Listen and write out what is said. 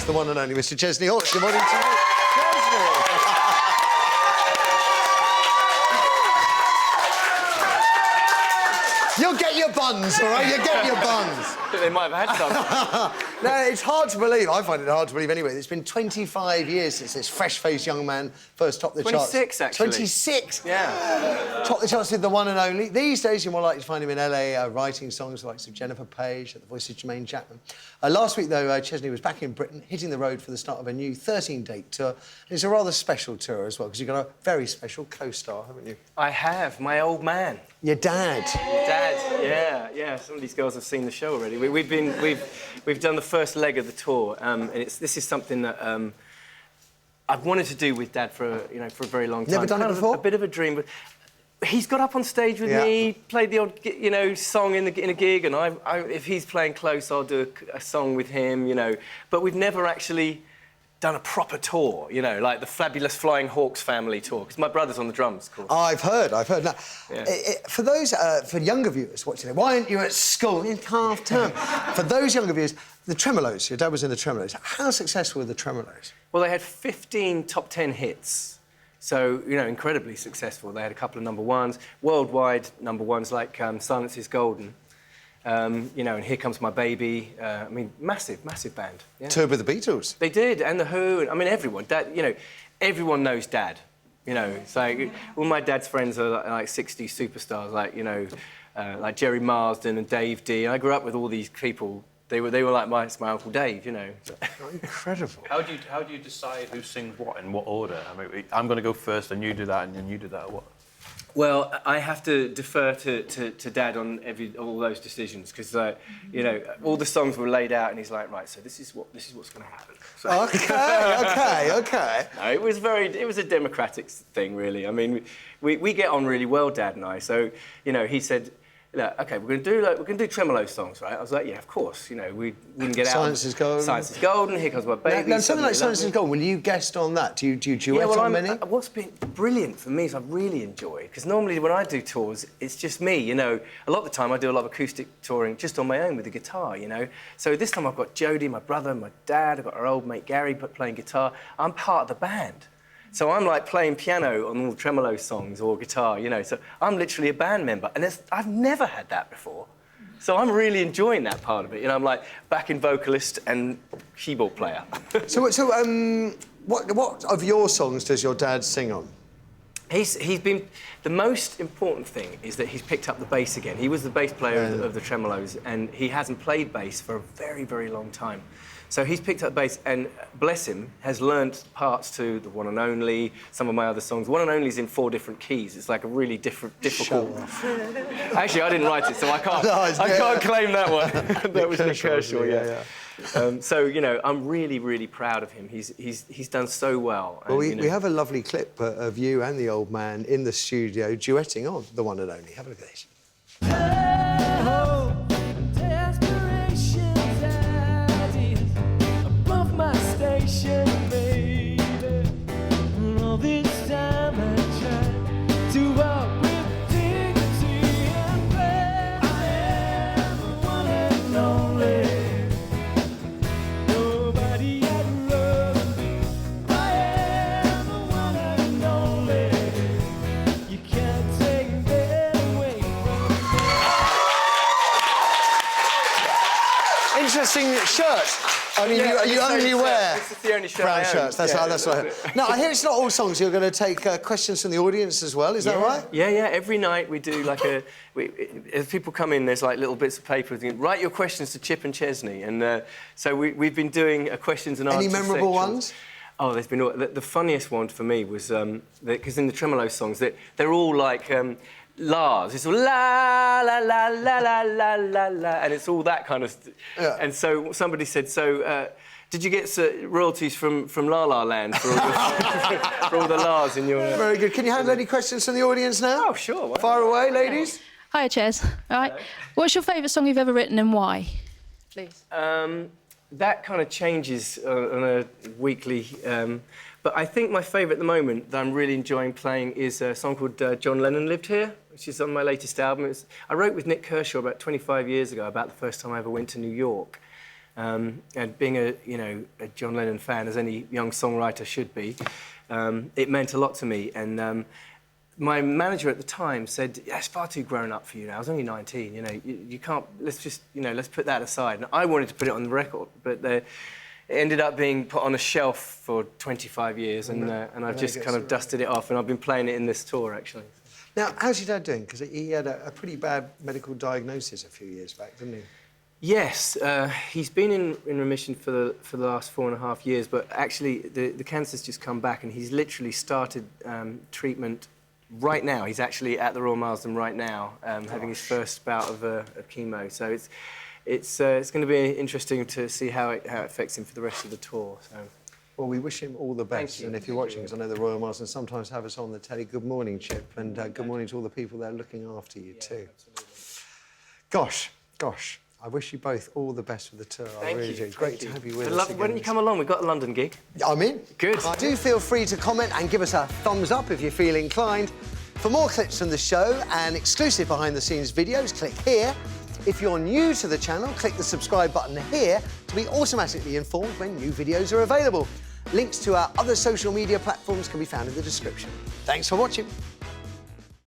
the one and only Mr. Chesney Hawkes. Good morning to you, Chesney. You'll get your buns, all right? You'll get your buns. I think they might have had some. No, it's hard to believe. I find it hard to believe anyway. It's been 25 years since this fresh-faced young man first topped the charts. 26, actually. 26? Yeah. Topped the charts with the one and only. These days, you're more likely to find him in LA writing songs like Jennifer Page, the voice of Jermaine Chapman. Last week, though, Chesney was back in Britain, hitting the road for the start of a new 13-date tour. It's a rather special tour as well, because you've got a very special co-star, haven't you? I have, my old man. Your dad. Dad, yeah. Some of these girls have seen the show already. We've done the first leg of the tour, and this is something that I've wanted to do with Dad for a very long time. Never done it before? A bit of a dream, but he's got up on stage with me, played the odd song in a gig, and if he's playing close, I'll do a song with him, But we've never actually done a proper tour, like the fabulous Flying Hawks family tour, because my brother's on the drums, of course. Oh, I've heard. Now, for those, for younger viewers watching it, why aren't you at school in half term? For those younger viewers, the Tremolos, your dad was in the Tremolos. How successful were the Tremolos? Well, they had 15 top 10 hits, so, incredibly successful. They had a couple of number ones, worldwide number ones like Silence is Golden. And Here Comes My Baby. Massive band. Yeah. Toured with the Beatles. They did, and The Who. Everyone. Dad, everyone knows Dad. It's like all my dad's friends are like 60s superstars, like Jerry Marsden and Dave D. And I grew up with all these people. They were like my Uncle Dave, So. Incredible. How do you decide who sings what in what order? I'm going to go first, and you do that, and then you do that. What? Well, I have to defer to Dad on all those decisions because, all the songs were laid out, and he's like, right, so this is what's going to happen. So... Okay. No, it was a democratic thing, really. We get on really well, Dad and I. So, he said, look, OK, we're going to do Tremolo songs, right? I was like, yeah, of course. We can get out. Silence is Golden. Silence is Golden. Here Comes My Baby. Now something like Silence is Golden. Will you guest on that? Do you duet on many? What's been brilliant for me is I've really enjoyed because normally when I do tours, it's just me. A lot of the time I do a lot of acoustic touring just on my own with the guitar. So this time I've got Jodie, my brother, my dad. I've got our old mate Gary playing guitar. I'm part of the band. So I'm like playing piano on all the tremolo songs or guitar, So I'm literally a band member, and I've never had that before. So I'm really enjoying that part of it. I'm like backing vocalist and keyboard player. So what of your songs does your dad sing on? He's been... The most important thing is that he's picked up the bass again. He was the bass player of the Tremolos, and he hasn't played bass for a very, very long time. So he's picked up bass and, bless him, has learnt parts to The One and Only, some of my other songs. One and Only's in 4 different keys. It's like a really difficult... Actually, I didn't write it, so I can't claim that one. That was Nick Kershaw, yeah. So, I'm really, really proud of him. He's done so well. Well, we have a lovely clip of you and the old man in the studio duetting on The One and Only. Have a look at this. Interesting shirt. You only wear this is the only shirt brown shirts. That's what I heard. Now, I hear it's not all songs. You're going to take questions from the audience as well. Is that right? Yeah. Every night we do like as people come in, there's like little bits of paper. Write your questions to Chip and Chesney. And so we've been doing a questions and answers. Any memorable sections. ones? Oh, there's been... The funniest one for me was... Because in the Tremolo songs, they're all like... Lars, it's all la la la la la la la la, and it's all that kind of. And so somebody said, did you get royalties from La La Land for all the Lars in your? Very good. Can you handle any questions from the audience now? Oh, sure. Fire away, ladies. Hi, Ches. All right. What's your favourite song you've ever written and why? Please. That kind of changes on a weekly. But I think my favourite at the moment that I'm really enjoying playing is a song called John Lennon Lived Here, which is on my latest album. I wrote with Nick Kershaw about 25 years ago about the first time I ever went to New York. And being a John Lennon fan, as any young songwriter should be, it meant a lot to me. And my manager at the time said, yeah, it's far too grown up for you now. I was only 19, you can't, let's put that aside. And I wanted to put it on the record, but it ended up being put on a shelf for 25 years, and I've just kind of dusted it off, and I've been playing it in this tour, actually. Now, how's your dad doing? Because he had a pretty bad medical diagnosis a few years back, didn't he? Yes, he's been in remission for the last 4.5 years, but actually the cancer's just come back, and he's literally started treatment right now. He's actually at the Royal Marsden right now, having his first bout of chemo. So it's going to be interesting to see how it affects him for the rest of the tour. So. Well, we wish him all the best. And if you're watching, because I know the Royal Marsden sometimes have us on the telly, good morning, Chip, and good morning to all the people there looking after you too. Absolutely. Gosh. I wish you both all the best for the tour. I really do. It's great to have you with us again. Why don't you come along? We've got a London gig. I'm in. Good. Do feel free to comment and give us a thumbs up if you feel inclined. For more clips from the show and exclusive behind-the-scenes videos, click here. If you're new to the channel, click the subscribe button here to be automatically informed when new videos are available. Links to our other social media platforms can be found in the description. Thanks for watching.